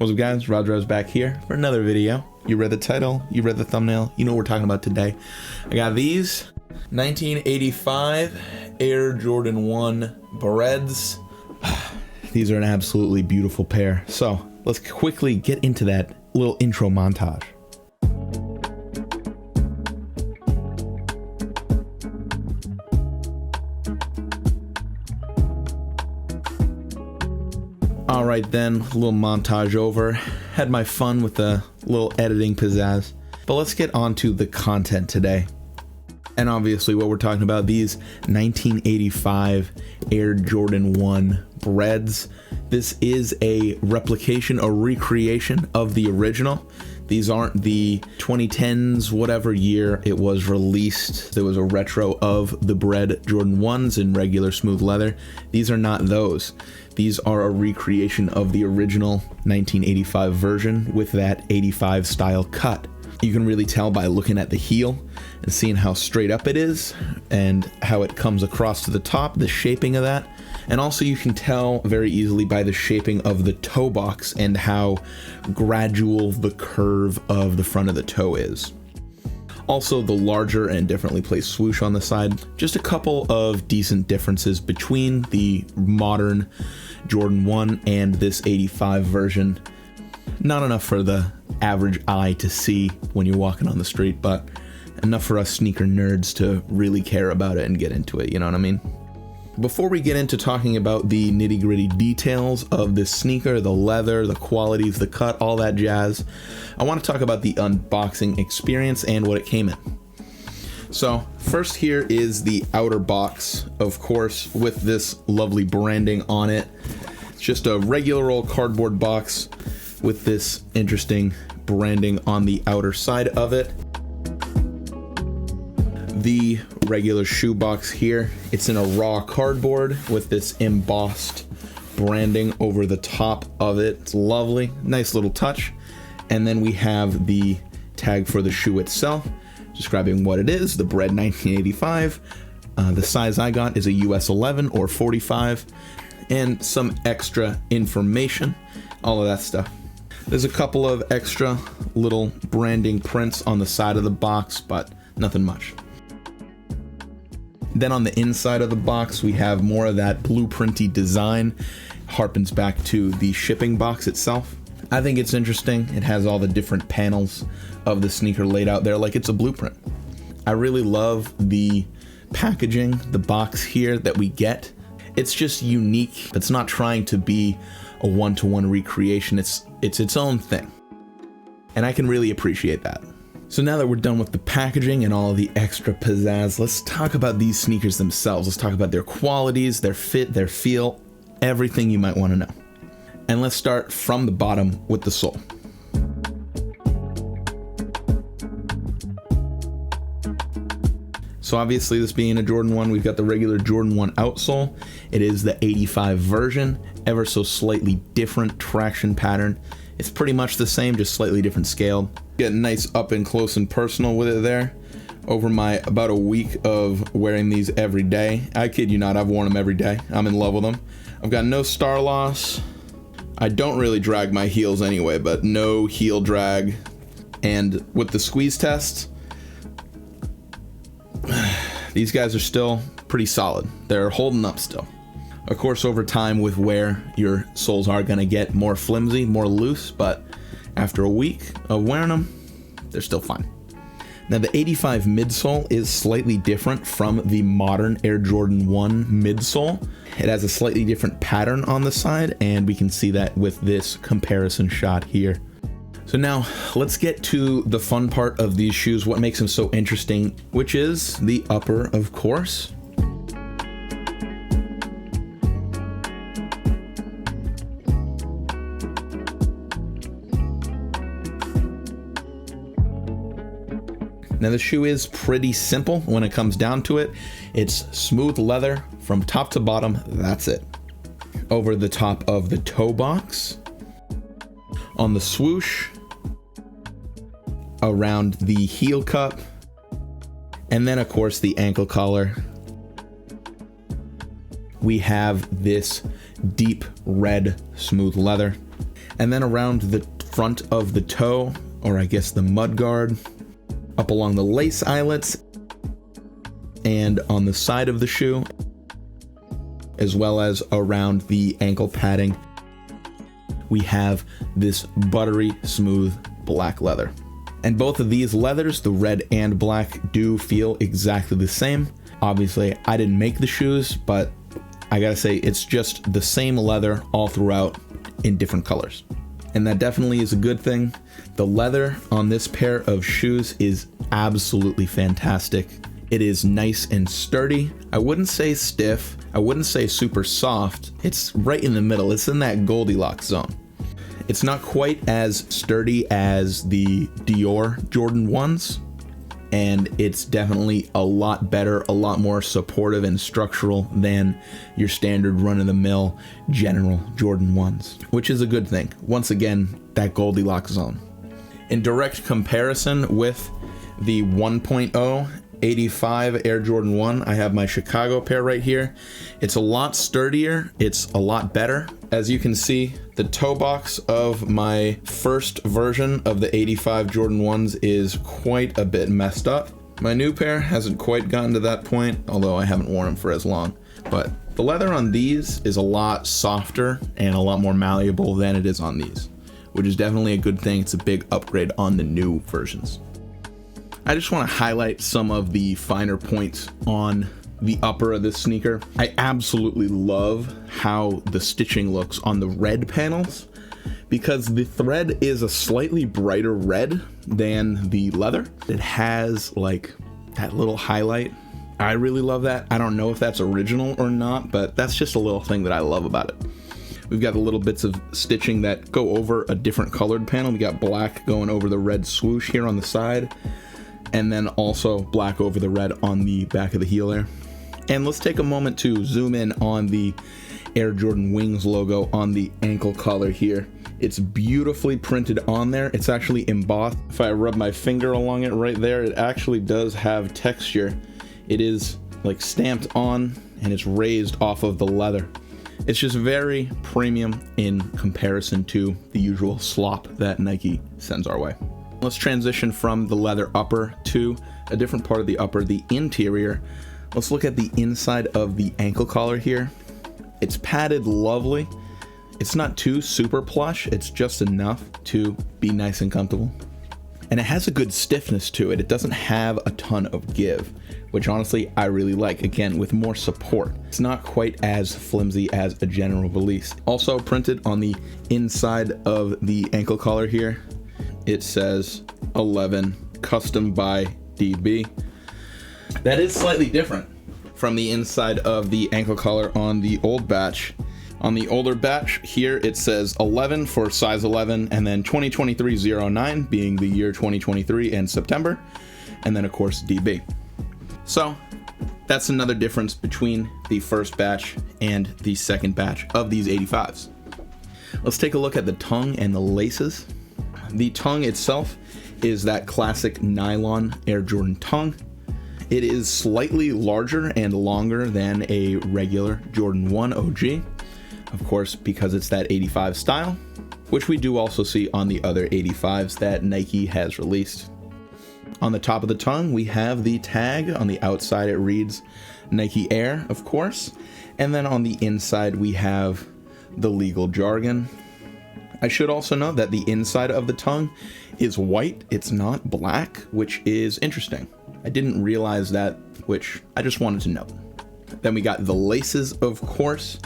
What's up guys, Rodrez back here for another video. You read the title, you read the thumbnail, you know what we're talking about today. I got these 1985 Air Jordan 1 Breds. These are an absolutely beautiful pair. So let's quickly get into that little intro montage. Alright then, a little montage over. Had my fun with the little editing pizzazz. But let's get on to the content today. And obviously what we're talking about, these 1985 Air Jordan 1 Breds. This is a replication, a recreation of the original. These aren't the 2010s, whatever year it was released. There was a retro of the Bred Jordan 1s in regular smooth leather. These are not those. These are a recreation of the original 1985 version with that 85 style cut. You can really tell by looking at the heel and seeing how straight up it is and how it comes across to the top, the shaping of that. And also you can tell very easily by the shaping of the toe box and how gradual the curve of the front of the toe is. Also the larger and differently placed swoosh on the side. Just a couple of decent differences between the modern Jordan 1 and this 85 version. Not enough for the average eye to see when you're walking on the street, but enough for us sneaker nerds to really care about it and get into it, you know what I mean? Before we get into talking about the nitty-gritty details of this sneaker, the leather, the qualities, the cut, all that jazz, I want to talk about the unboxing experience and what it came in. So first here is the outer box, of course, with this lovely branding on it. It's just a regular old cardboard box with this interesting branding on the outer side of it. The regular shoe box here, it's in a raw cardboard with this embossed branding over the top of it. It's lovely, nice little touch. And then we have the tag for the shoe itself, describing what it is, the Bred 1985. The size I got is a US 11 or 45, and some extra information, all of that stuff. There's a couple of extra little branding prints on the side of the box, but nothing much. Then on the inside of the box, we have more of that blueprinty design. Harpens back to the shipping box itself. I think it's interesting. It has all the different panels of the sneaker laid out there like it's a blueprint. I really love the packaging, the box here that we get. It's just unique. It's not trying to be a one-to-one recreation. It's its own thing. And I can really appreciate that. So now that we're done with the packaging and all of the extra pizzazz, let's talk about these sneakers themselves. Let's talk about their qualities, their fit, their feel, everything you might want to know. And let's start from the bottom with the sole. So obviously this being a Jordan 1, we've got the regular Jordan 1 outsole. It is the 85 version, ever so slightly different traction pattern. It's pretty much the same, just slightly different scale. Get nice up and close and personal with it there. Over my about a week of wearing these every day. I kid you not, I've worn them every day. I'm in love with them. I've got no star loss. I don't really drag my heels anyway, but no heel drag. And with the squeeze test, these guys are still pretty solid. They're holding up still. Of course, over time with wear, your soles are gonna get more flimsy, more loose, but after a week of wearing them, they're still fine. Now the 85 midsole is slightly different from the modern Air Jordan 1 midsole. It has a slightly different pattern on the side, and we can see that with this comparison shot here. So now let's get to the fun part of these shoes, what makes them so interesting, which is the upper, of course. Now the shoe is pretty simple when it comes down to it. It's smooth leather from top to bottom, that's it. Over the top of the toe box, on the swoosh, around the heel cup, and then of course the ankle collar. We have this deep red smooth leather. And then around the front of the toe, or I guess the mud guard, up along the lace eyelets, and on the side of the shoe, as well as around the ankle padding, we have this buttery smooth black leather. And both of these leathers, the red and black, do feel exactly the same. Obviously, I didn't make the shoes, but I gotta say, it's just the same leather all throughout in different colors. And that definitely is a good thing. The leather on this pair of shoes is absolutely fantastic. It is nice and sturdy. I wouldn't say stiff. I wouldn't say super soft. It's right in the middle. It's in that Goldilocks zone. It's not quite as sturdy as the Dior Jordan 1s, and it's definitely a lot better, a lot more supportive and structural than your standard run-of-the-mill general Jordan 1s, which is a good thing. Once again, that Goldilocks zone. In direct comparison with the 1.0 85 Air Jordan 1, I have my Chicago pair right here. It's a lot sturdier, it's a lot better. As you can see, the toe box of my first version of the 85 Jordan 1s is quite a bit messed up. My new pair hasn't quite gotten to that point, although I haven't worn them for as long. But the leather on these is a lot softer and a lot more malleable than it is on these, which is definitely a good thing. It's a big upgrade on the new versions. I just want to highlight some of the finer points on the upper of this sneaker. I absolutely love how the stitching looks on the red panels, because the thread is a slightly brighter red than the leather. It has like that little highlight. I really love that. I don't know if that's original or not, but that's just a little thing that I love about it. We've got the little bits of stitching that go over a different colored panel. We got black going over the red swoosh here on the side, and then also black over the red on the back of the heel there. And let's take a moment to zoom in on the Air Jordan Wings logo on the ankle collar here. It's beautifully printed on there. It's actually embossed. If I rub my finger along it right there, it actually does have texture. It is like stamped on, and it's raised off of the leather. It's just very premium in comparison to the usual slop that Nike sends our way. Let's transition from the leather upper to a different part of the upper, the interior. Let's look at the inside of the ankle collar here. It's padded lovely. It's not too super plush. It's just enough to be nice and comfortable. And it has a good stiffness to it. It doesn't have a ton of give, which honestly I really like. Again, with more support. It's not quite as flimsy as a general release. Also printed on the inside of the ankle collar here, it says 11 custom by DB. That is slightly different from the inside of the ankle collar on the old batch. On the older batch here, it says 11 for size 11, and then 2023-09 being the year 2023 and September, and then of course DB. So that's another difference between the first batch and the second batch of these 85s. Let's take a look at the tongue and the laces. The tongue itself is that classic nylon Air Jordan tongue. It is slightly larger and longer than a regular Jordan 1 OG, of course, because it's that 85 style, which we do also see on the other 85s that Nike has released. On the top of the tongue, we have the tag. On the outside, it reads Nike Air, of course. And then on the inside, we have the legal jargon. I should also note that the inside of the tongue is white. It's not black, which is interesting. I didn't realize that, which I just wanted to note. Then we got the laces, of course.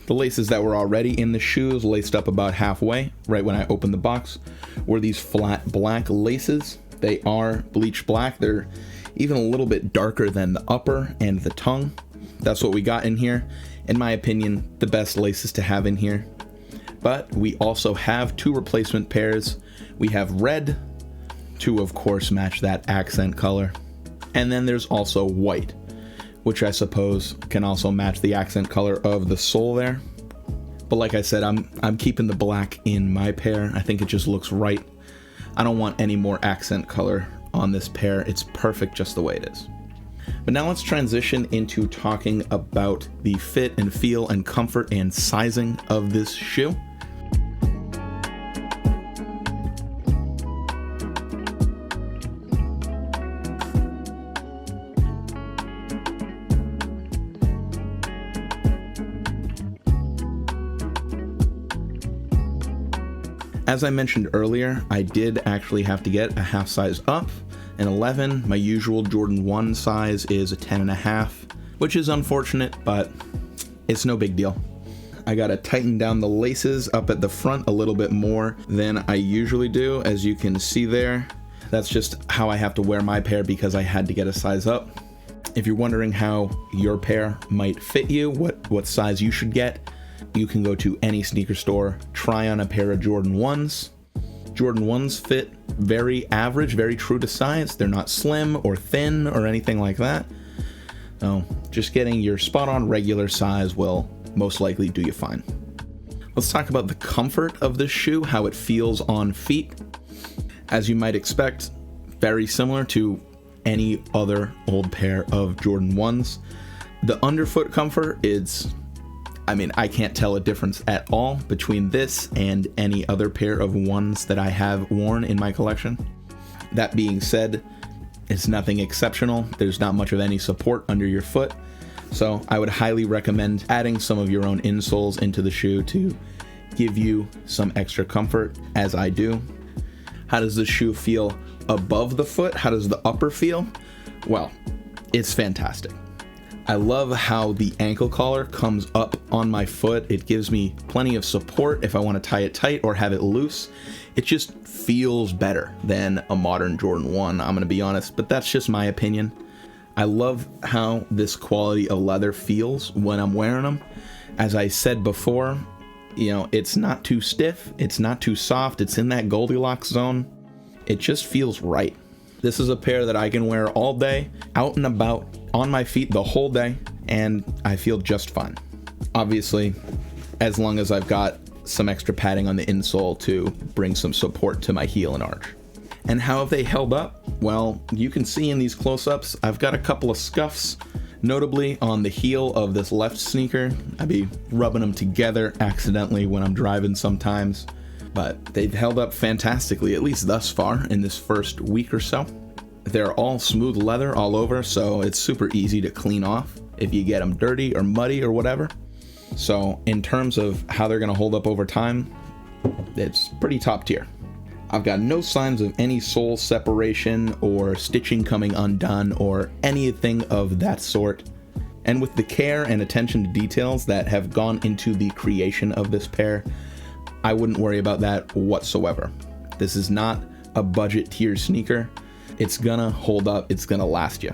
The laces that were already in the shoes, laced up about halfway, right when I opened the box, were these flat black laces. They are bleached black. They're even a little bit darker than the upper and the tongue. That's what we got in here. In my opinion, the best laces to have in here. But we also have two replacement pairs. We have red to, of course, match that accent color. And then there's also white, which I suppose can also match the accent color of the sole there. But like I said, I'm keeping the black in my pair. I think it just looks right. I don't want any more accent color on this pair. It's perfect just the way it is. But now let's transition into talking about the fit and feel and comfort and sizing of this shoe. As I mentioned earlier, I did actually have to get a half size up, an 11. My usual Jordan 1 size is a 10.5, which is unfortunate, but it's no big deal. I gotta tighten down the laces up at the front a little bit more than I usually do, as you can see there. That's just how I have to wear my pair because I had to get a size up. If you're wondering how your pair might fit you, what size you should get, you can go to any sneaker store, try on a pair of Jordan 1s. Jordan 1s fit very average, very true to size. They're not slim or thin or anything like that. So just getting your spot on regular size will most likely do you fine. Let's talk about the comfort of this shoe, how it feels on feet. As you might expect, very similar to any other old pair of Jordan 1s. The underfoot comfort is, I can't tell a difference at all between this and any other pair of 1s that I have worn in my collection. That being said, it's nothing exceptional. There's not much of any support under your foot. So I would highly recommend adding some of your own insoles into the shoe to give you some extra comfort, as I do. How does the shoe feel above the foot? How does the upper feel? Well, it's fantastic. I love how the ankle collar comes up on my foot. It gives me plenty of support if I want to tie it tight or have it loose. It just feels better than a modern Jordan 1, I'm going to be honest, but that's just my opinion. I love how this quality of leather feels when I'm wearing them. As I said before, it's not too stiff, it's not too soft, it's in that Goldilocks zone. It just feels right. This is a pair that I can wear all day, out and about, on my feet the whole day, and I feel just fine. Obviously, as long as I've got some extra padding on the insole to bring some support to my heel and arch. And how have they held up? Well, you can see in these close-ups, I've got a couple of scuffs, notably on the heel of this left sneaker. I'd be rubbing them together accidentally when I'm driving sometimes, but they've held up fantastically, at least thus far in this first week or so. They're all smooth leather all over, so it's super easy to clean off if you get them dirty or muddy or whatever. So in terms of how they're gonna hold up over time, it's pretty top tier. I've got no signs of any sole separation or stitching coming undone or anything of that sort. And with the care and attention to details that have gone into the creation of this pair, I wouldn't worry about that whatsoever. This is not a budget tier sneaker. It's gonna hold up, it's gonna last you.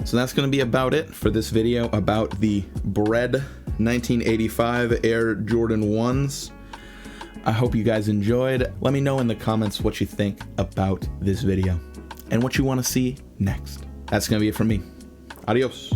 So that's gonna be about it for this video about the Bred 1985 Air Jordan 1s. I hope you guys enjoyed. Let me know in the comments what you think about this video and what you want to see next. That's gonna be it from me. Adios.